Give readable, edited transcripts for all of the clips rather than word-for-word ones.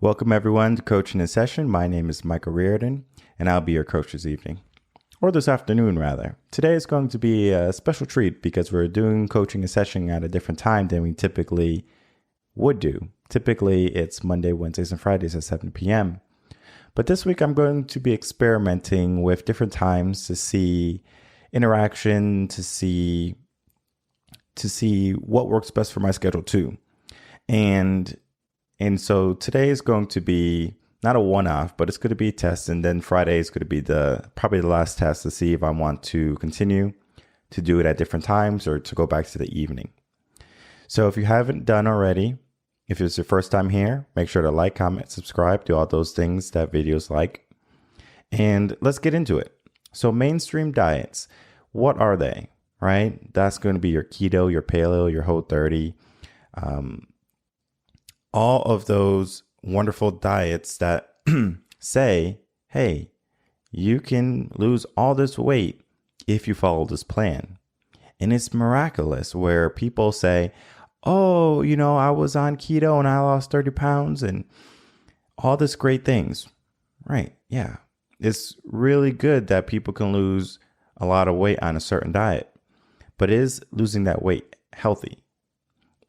Welcome everyone to Coaching in Session. My name is Michael Reardon, and I'll be your coach this evening, or this afternoon rather. Today is going to be a special treat because we're doing coaching in session at a different time than we typically would do. Typically, it's Monday, Wednesdays, and Fridays at 7 p.m. But this week, I'm going to be experimenting with different times to see interaction, to see what works best for my schedule too. And so today is going to be not a one-off, but it's going to be a test. And then Friday is going to be probably the last test to see if I want to continue to do it at different times or to go back to the evening. So if you haven't done already, if it's your first time here, make sure to like, comment, subscribe, do all those things that videos like. And let's get into it. So mainstream diets, what are they, right? That's going to be your keto, your paleo, your Whole30, all of those wonderful diets that say, hey, you can lose all this weight if you follow this plan. And it's miraculous where people say, oh, I was on keto and I lost 30 pounds and all this great things. Right. Yeah. It's really good that people can lose a lot of weight on a certain diet. But is losing that weight healthy?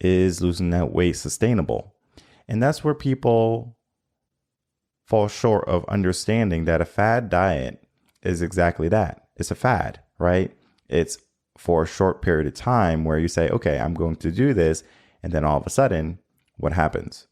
Is losing that weight sustainable? And that's where people fall short of understanding that a fad diet is exactly that. It's a fad, right? It's for a short period of time where you say, okay, I'm going to do this. And then all of a sudden, what happens?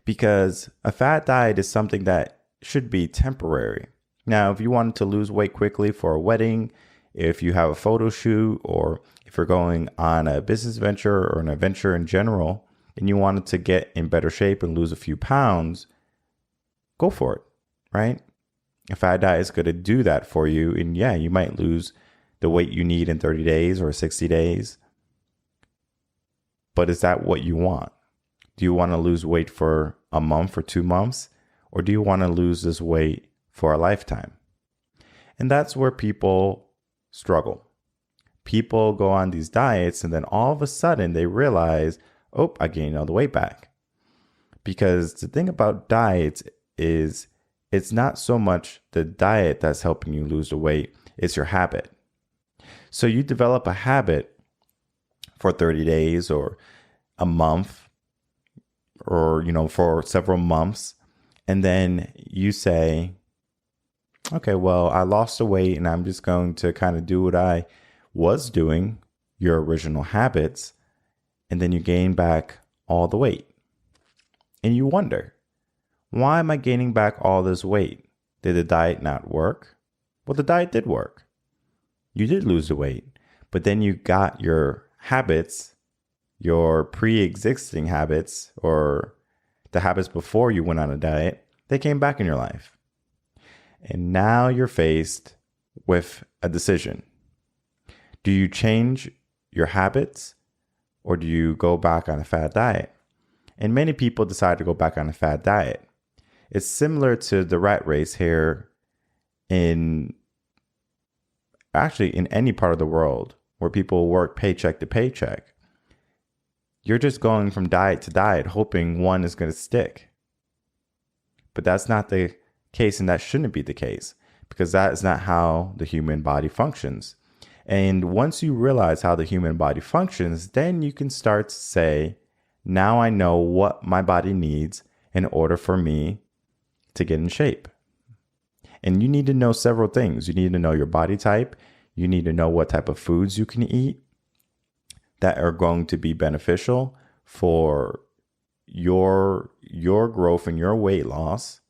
Because a fad diet is something that should be temporary. Now, if you wanted to lose weight quickly for a wedding, if you have a photo shoot, or if you're going on a business venture or an adventure in general, and you wanted to get in better shape and lose a few pounds, go for it, right? A fad diet is going to do that for you. And yeah, you might lose the weight you need in 30 days or 60 days. But is that what you want? Do you want to lose weight for a month or 2 months? Or do you want to lose this weight for a lifetime? And that's where people struggle. People go on these diets and then all of a sudden they realize, oh, I gained all the weight back. Because the thing about diets is it's not so much the diet that's helping you lose the weight, it's your habit. So you develop a habit for 30 days or a month or, for several months. And then you say, okay, well, I lost the weight and I'm just going to kind of do what I was doing, your original habits. And then you gain back all the weight. And you wonder, why am I gaining back all this weight? Did the diet not work? Well, the diet did work. You did lose the weight, but then you got your habits, your pre-existing habits, or the habits before you went on a diet, they came back in your life. And now you're faced with a decision. Do you change your habits? Or do you go back on a fad diet? And many people decide to go back on a fad diet. It's similar to the rat race here in any part of the world where people work paycheck to paycheck. You're just going from diet to diet, hoping one is going to stick. But that's not the case, and that shouldn't be the case, because that is not how the human body functions. And once you realize how the human body functions, then you can start to say, now I know what my body needs in order for me to get in shape. And you need to know several things. You need to know your body type. You need to know what type of foods you can eat that are going to be beneficial for your growth and your weight loss,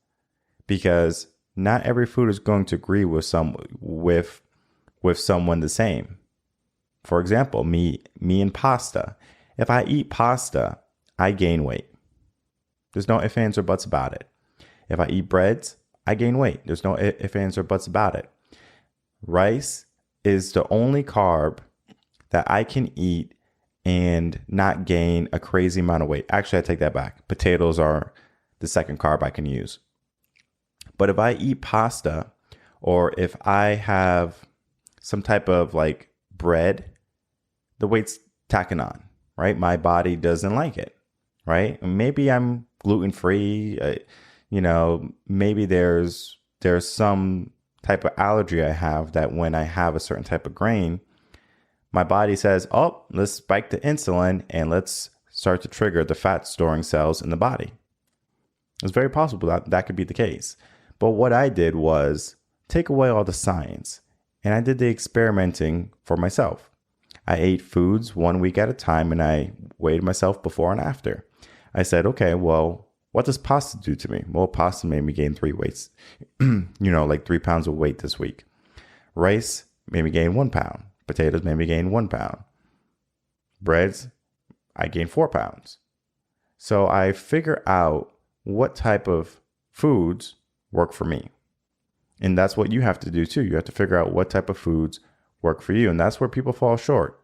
because not every food is going to agree with someone the same. For example, me and pasta. If I eat pasta, I gain weight. There's no ifs, ands, or buts about it. If I eat breads, I gain weight. There's no ifs, ands, or buts about it. Rice is the only carb that I can eat and not gain a crazy amount of weight. Actually, I take that back. Potatoes are the second carb I can use. But if I eat pasta, or if I have some type of bread, the weight's tacking on, right? My body doesn't like it. right? Maybe I'm gluten free. Maybe there's some type of allergy I have that when I have a certain type of grain, my body says, oh, let's spike the insulin and let's start to trigger the fat storing cells in the body. It's very possible that that could be the case. But what I did was take away all the science and I did the experimenting for myself. I ate foods 1 week at a time and I weighed myself before and after. I said, okay, well, what does pasta do to me? Well, pasta made me gain 3 weights, like 3 pounds of weight this week. Rice made me gain 1 pound. Potatoes made me gain 1 pound. Breads, I gained 4 pounds. So I figure out what type of foods work for me. And that's what you have to do too. You have to figure out what type of foods work for you. And that's where people fall short.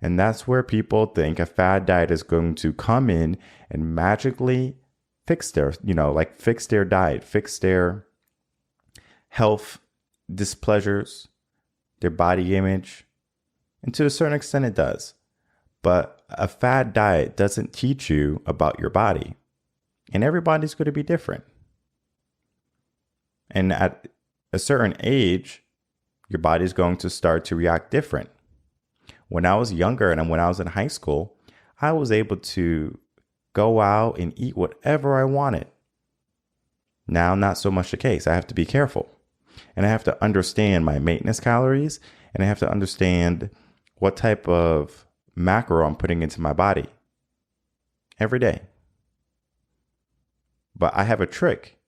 And that's where people think a fad diet is going to come in and magically fix their diet, fix their health displeasures, their body image. And to a certain extent, it does. But a fad diet doesn't teach you about your body. And everybody's going to be different. And at a certain age, your body's going to start to react different. When I was younger and when I was in high school, I was able to go out and eat whatever I wanted. Now, not so much the case. I have to be careful. And I have to understand my maintenance calories. And I have to understand what type of macro I'm putting into my body every day. But I have a trick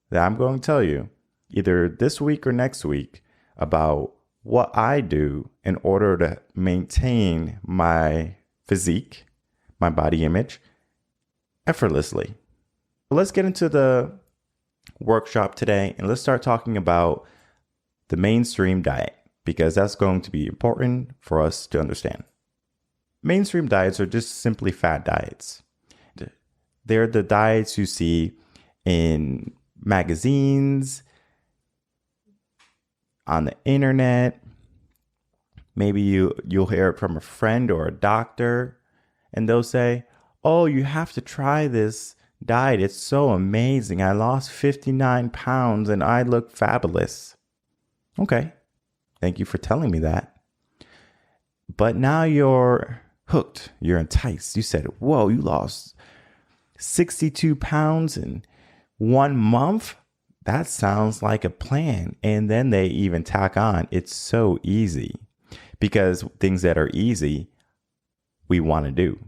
that I'm going to tell you either this week or next week about what I do in order to maintain my physique, my body image, effortlessly. Let's get into the workshop today and let's start talking about the mainstream diet because that's going to be important for us to understand. Mainstream diets are just simply fad diets. They're the diets you see in magazines, on the internet. Maybe you'll hear it from a friend or a doctor, and they'll say, oh, you have to try this diet. It's so amazing. I lost 59 pounds and I look fabulous. Okay. Thank you for telling me that. But now you're hooked. You're enticed. You said, whoa, you lost 62 pounds in 1 month? That sounds like a plan. And then they even tack on, it's so easy. Because things that are easy, we want to do.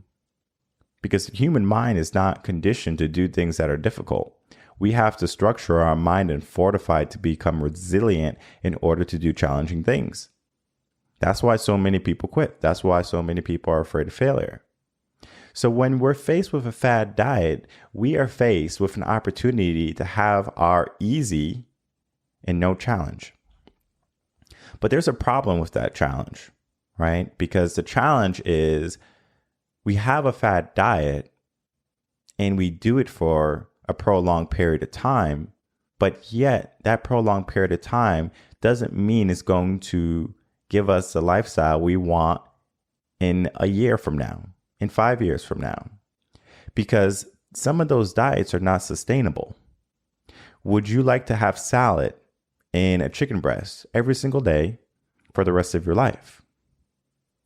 Because the human mind is not conditioned to do things that are difficult. We have to structure our mind and fortify it to become resilient in order to do challenging things. That's why so many people quit. That's why so many people are afraid of failure. So when we're faced with a fad diet, we are faced with an opportunity to have our easy and no challenge. But there's a problem with that challenge, right? Because the challenge is we have a fad diet and we do it for a prolonged period of time, but yet that prolonged period of time doesn't mean it's going to give us the lifestyle we want in a year from now, in 5 years from now, because some of those diets are not sustainable. Would you like to have salad and a chicken breast every single day for the rest of your life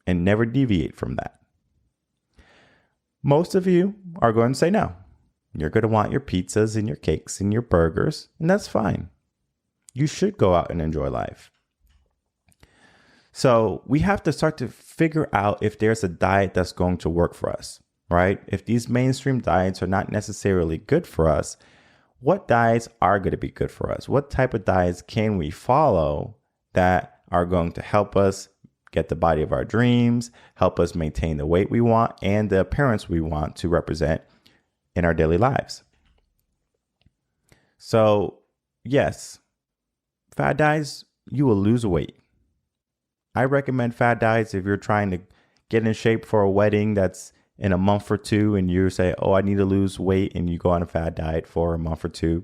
and never deviate from that? Most of you are going to say no. You're going to want your pizzas and your cakes and your burgers, and that's fine. You should go out and enjoy life. So we have to start to figure out if there's a diet that's going to work for us, right? If these mainstream diets are not necessarily good for us, what diets are going to be good for us? What type of diets can we follow that are going to help us get the body of our dreams, help us maintain the weight we want and the appearance we want to represent in our daily lives? So yes, fad diets, you will lose weight. I recommend fad diets if you're trying to get in shape for a wedding that's in a month or two and you say, oh, I need to lose weight, and you go on a fad diet for a month or two.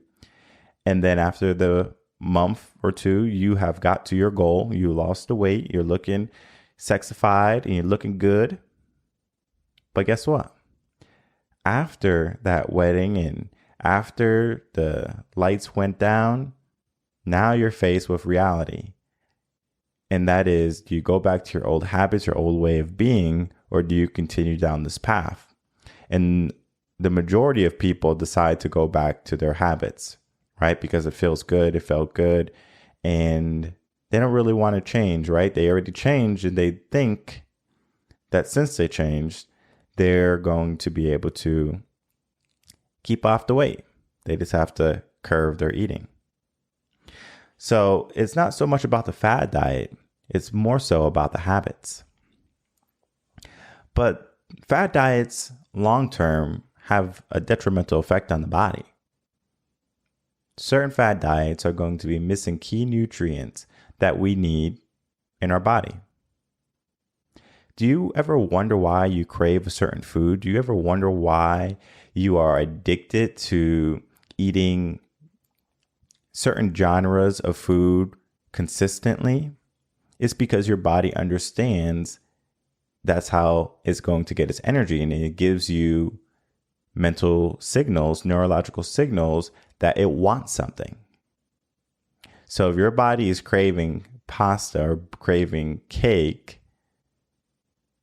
And then after the month or two, you have got to your goal. You lost the weight. You're looking sexified and you're looking good. But guess what? after that wedding and after the lights went down, now you're faced with reality. And that is, do you go back to your old habits, your old way of being, or do you continue down this path? And the majority of people decide to go back to their habits, right? Because it feels good, it felt good, and they don't really want to change, right? They already changed, and they think that since they changed, they're going to be able to keep off the weight. They just have to curb their eating. So it's not so much about the fad diet. It's more so about the habits. But fad diets long-term have a detrimental effect on the body. Certain fad diets are going to be missing key nutrients that we need in our body. Do you ever wonder why you crave a certain food? Do you ever wonder why you are addicted to eating certain genres of food consistently? It's because your body understands that's how it's going to get its energy, and it gives you mental signals, neurological signals that it wants something. So if your body is craving pasta or craving cake,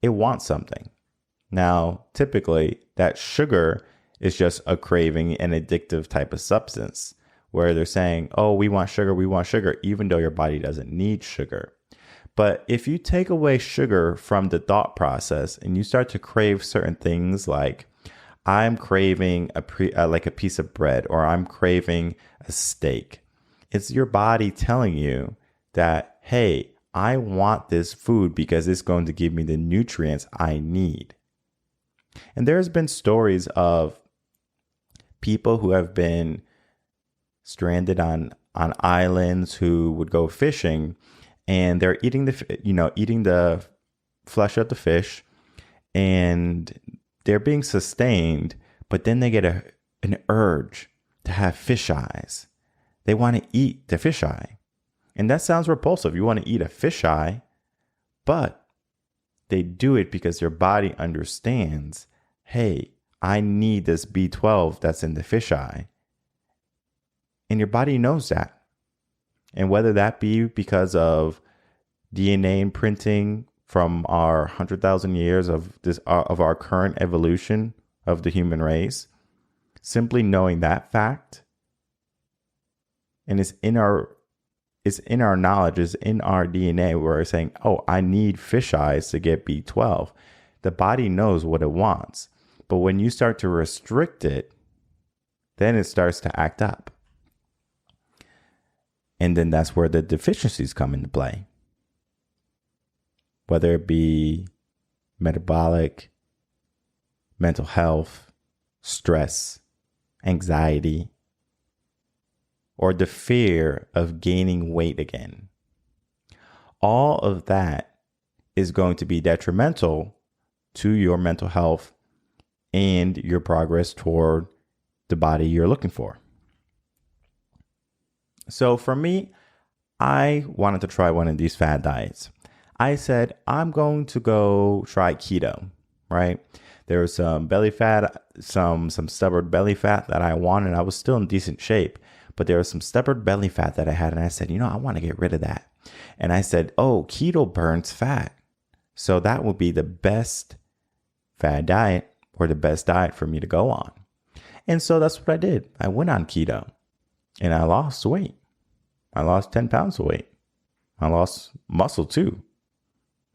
it wants something. Now, typically, that sugar is just a craving, an addictive type of substance where they're saying, oh, we want sugar, even though your body doesn't need sugar. But if you take away sugar from the thought process and you start to crave certain things like, I'm craving like a piece of bread, or I'm craving a steak, it's your body telling you that, hey, I want this food because it's going to give me the nutrients I need. And there's been stories of people who have been stranded on islands who would go fishing, and they're eating the flesh of the fish, and they're being sustained, but then they get an urge to have fish eyes. They want to eat the fish eye. And that sounds repulsive. You want to eat a fish eye, but they do it because their body understands, hey, I need this B12 that's in the fish eye. And your body knows that. And whether that be because of DNA imprinting from our 100,000 years of our current evolution of the human race, simply knowing that fact, and it's in our knowledge, it's in our DNA, where we're saying, oh, I need fish eyes to get B12. The body knows what it wants. But when you start to restrict it, then it starts to act up. And then that's where the deficiencies come into play. Whether it be metabolic, mental health, stress, anxiety, or the fear of gaining weight again. All of that is going to be detrimental to your mental health and your progress toward the body you're looking for. So for me, I wanted to try one of these fad diets. I said, I'm going to go try keto, right? There was some belly fat, some stubborn belly fat that I wanted. I was still in decent shape, but there was some stubborn belly fat that I had. And I said, I want to get rid of that. And I said, oh, keto burns fat. So that would be the best fad diet, or the best diet for me to go on. And so that's what I did. I went on keto and I lost weight. I lost 10 pounds of weight. I lost muscle too.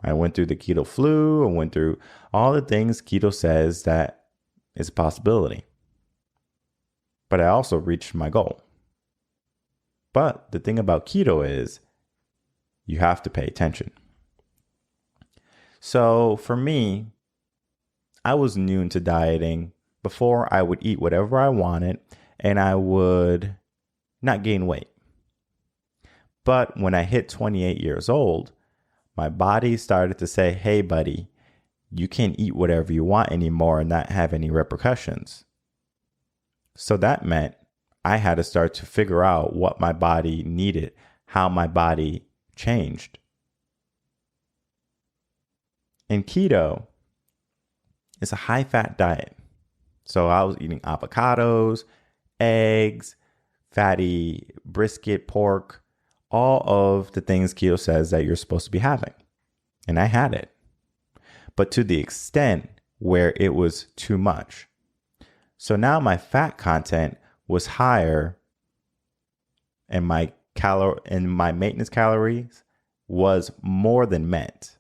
I went through the keto flu. I went through all the things keto says that is a possibility. But I also reached my goal. But the thing about keto is you have to pay attention. So for me, I was new to dieting. Before, I would eat whatever I wanted and I would not gain weight. But when I hit 28 years old, my body started to say, hey, buddy, you can't eat whatever you want anymore and not have any repercussions. So that meant I had to start to figure out what my body needed, how my body changed. And keto is a high-fat diet. So I was eating avocados, eggs, fatty brisket, pork, all of the things keto says that you're supposed to be having. And I had it, but to the extent where it was too much. So now my fat content was higher and my maintenance calories was more than meant.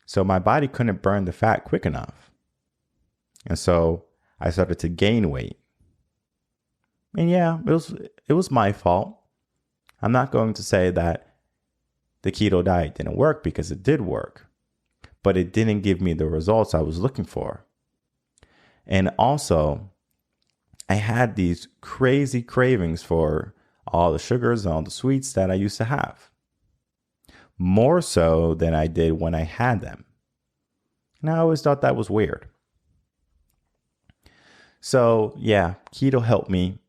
So my body couldn't burn the fat quick enough. And so I started to gain weight. And yeah, it was my fault. I'm not going to say that the keto diet didn't work, because it did work, but it didn't give me the results I was looking for. And also, I had these crazy cravings for all the sugars and all the sweets that I used to have, more so than I did when I had them. And I always thought that was weird. So yeah, keto helped me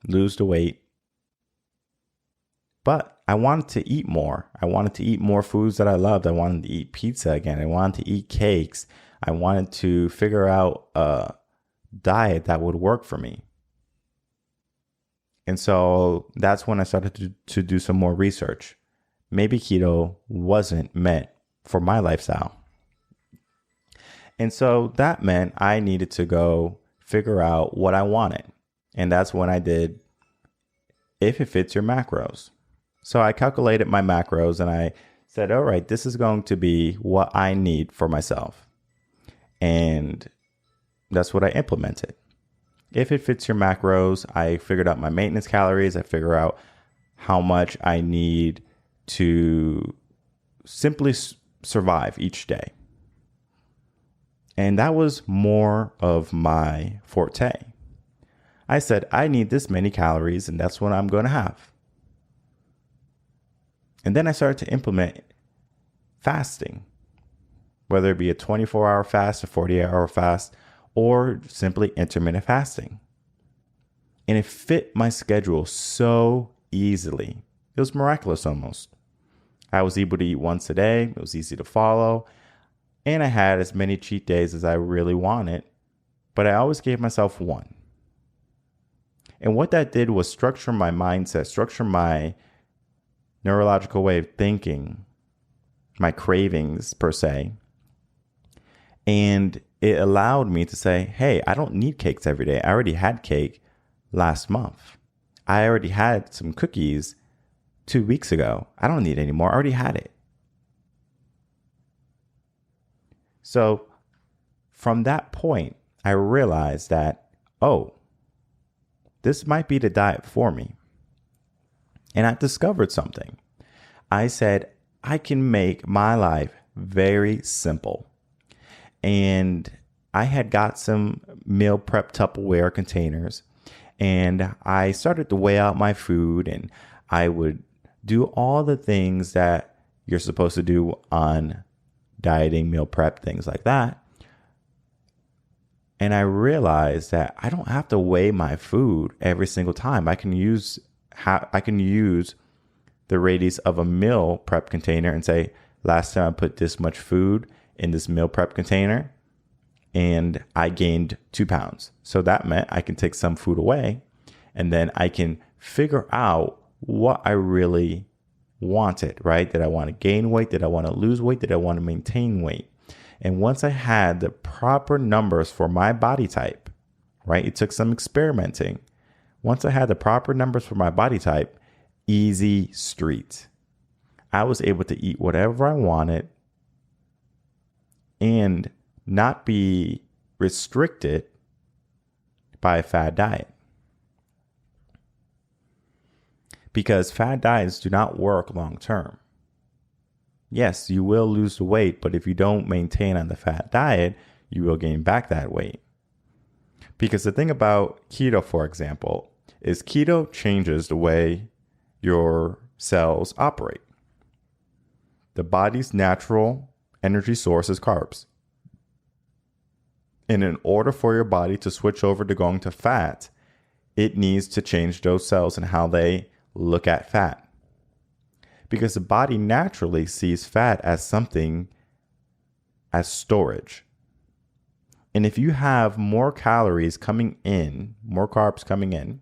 lose the weight, but I wanted to eat more. I wanted to eat more foods that I loved. I wanted to eat pizza again. I wanted to eat cakes. I wanted to figure out a diet that would work for me. And so that's when I started to do some more research. Maybe keto wasn't meant for my lifestyle. And so that meant I needed to go figure out what I wanted. And that's when I did if it fits your macros. So I calculated my macros and I said, all right, this is going to be what I need for myself. And that's what I implemented. If it fits your macros, I figured out my maintenance calories. I figure out how much I need to simply survive each day. And that was more of my forte. I said, I need this many calories, and that's what I'm going to have. And then I started to implement fasting, whether it be a 24-hour fast, a 48-hour fast, or simply intermittent fasting. And it fit my schedule so easily. It was miraculous almost. I was able to eat once a day. It was easy to follow. And I had as many cheat days as I really wanted, but I always gave myself one. And what that did was structure my mindset, structure my neurological way of thinking, my cravings per se. And it allowed me to say, hey, I don't need cakes every day. I already had cake last month. I already had some cookies 2 weeks ago. I don't need any more. I already had it. So from that point, I realized that, oh, this might be the diet for me. And I discovered something. I said, I can make my life very simple. And I had got some meal prep Tupperware containers, and I started to weigh out my food, and I would do all the things that you're supposed to do on dieting, meal prep, things like that. And I realized that I don't have to weigh my food every single time. I can use the radius of a meal prep container and say, last time I put this much food in this meal prep container and I gained 2 pounds. So that meant I can take some food away, and then I can figure out what I really wanted, right? Did I want to gain weight? Did I want to lose weight? Did I want to maintain weight? And once I had the proper numbers for my body type, right? It took some experimenting. Once I had the proper numbers for my body type, easy street. I was able to eat whatever I wanted and not be restricted by a fad diet. Because fad diets do not work long term. Yes, you will lose the weight, but if you don't maintain on the fat diet, you will gain back that weight. Because the thing about keto, for example, is keto changes the way your cells operate. The body's natural energy source is carbs. And in order for your body to switch over to going to fat, it needs to change those cells and how they look at fat. Because the body naturally sees fat as something as storage. And if you have more calories coming in, more carbs coming in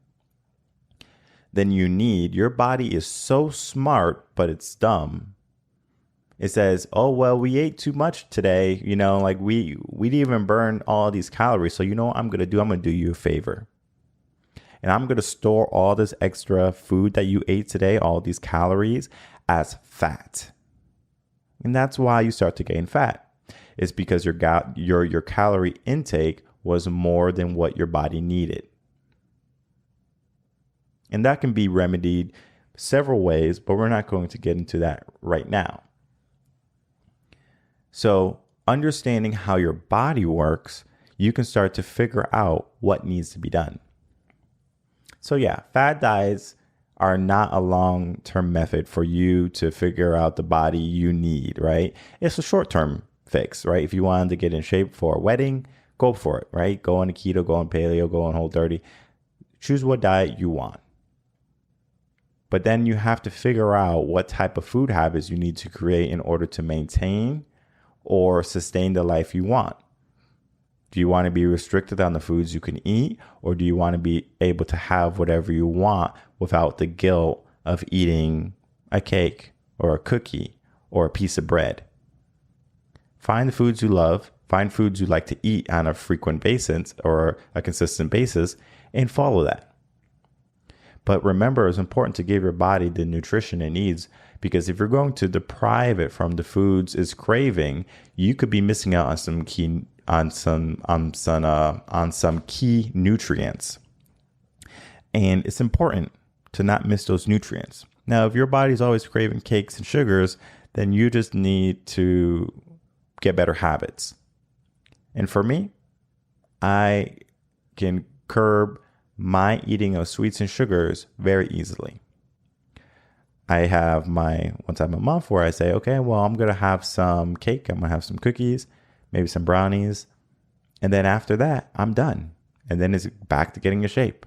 than you need, your body is so smart, but it's dumb. It says, oh, well, we ate too much today. Like we didn't even burn all these calories. So you know what I'm going to do? I'm going to do you a favor. And I'm going to store all this extra food that you ate today, all these calories, as fat. And that's why you start to gain fat. It's because your calorie intake was more than what your body needed. And that can be remedied several ways, but we're not going to get into that right now. So understanding how your body works, you can start to figure out what needs to be done. So yeah, fad diets are not a long-term method for you to figure out the body you need, right? It's a short-term fix, right? If you wanted to get in shape for a wedding, go for it, right? Go on a keto, go on paleo, go on Whole30. Choose what diet you want. But then you have to figure out what type of food habits you need to create in order to maintain or sustain the life you want. Do you want to be restricted on the foods you can eat, or do you want to be able to have whatever you want without the guilt of eating a cake or a cookie or a piece of bread? Find the foods you love, find foods you like to eat on a frequent basis or a consistent basis, and follow that. But remember, it's important to give your body the nutrition it needs, because if you're going to deprive it from the foods it's craving, you could be missing out on some key nutrients. And it's important to not miss those nutrients. Now, if your body's always craving cakes and sugars, then you just need to get better habits. And for me, I can curb my eating of sweets and sugars very easily. I have my one time a month where I say, okay, well, I'm going to have some cake. I'm going to have some cookies, maybe some brownies. And then after that, I'm done. And then it's back to getting in shape.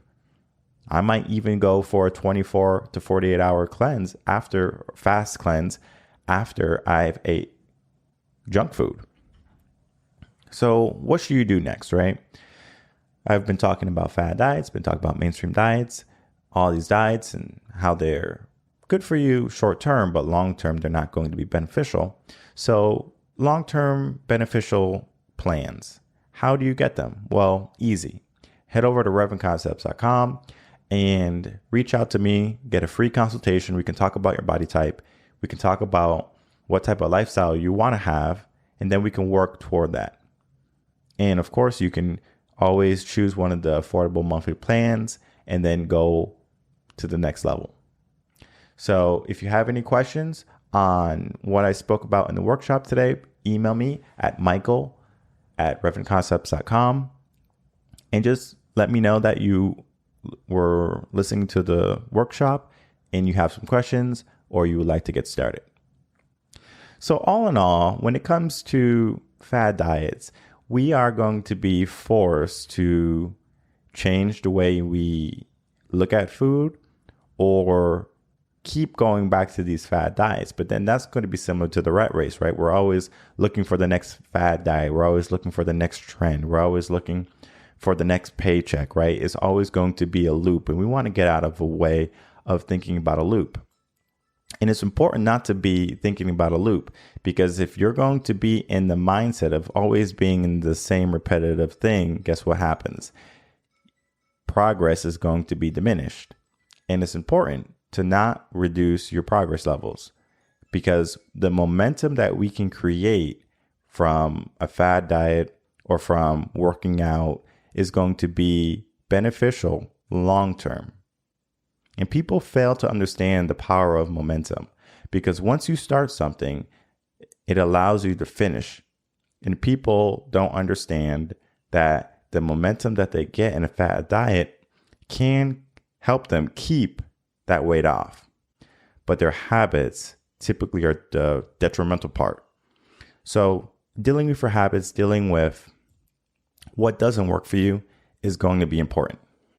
I might even go for a 24 to 48 hour fast cleanse after I've ate junk food. So what should you do next, right? I've been talking about fad diets, been talking about mainstream diets, all these diets and how they're good for you short term, but long term, they're not going to be beneficial. So long-term beneficial plans. How do you get them? Well, easy. Head over to revenconcepts.com and reach out to me, get a free consultation. We can talk about your body type. We can talk about what type of lifestyle you want to have, and then we can work toward that. And of course, you can always choose one of the affordable monthly plans and then go to the next level. So if you have any questions on what I spoke about in the workshop today, email me at michael@revenconcepts.com and just let me know that you were listening to the workshop and you have some questions or you would like to get started. So all in all, when it comes to fad diets, we are going to be forced to change the way we look at food or keep going back to these fad diets. But then that's going to be similar to the rat race, right? We're always looking for the next fad diet. We're always looking for the next trend. We're always looking for the next paycheck, right? It's always going to be a loop. And we want to get out of a way of thinking about a loop. And it's important not to be thinking about a loop, because if you're going to be in the mindset of always being in the same repetitive thing, guess what happens? Progress is going to be diminished. And it's important to not reduce your progress levels, because the momentum that we can create from a fad diet or from working out is going to be beneficial long term. And people fail to understand the power of momentum, because once you start something, it allows you to finish. And people don't understand that the momentum that they get in a fad diet can help them keep that weight off. But their habits typically are the detrimental part. So dealing with your habits, dealing with what doesn't work for you is going to be important.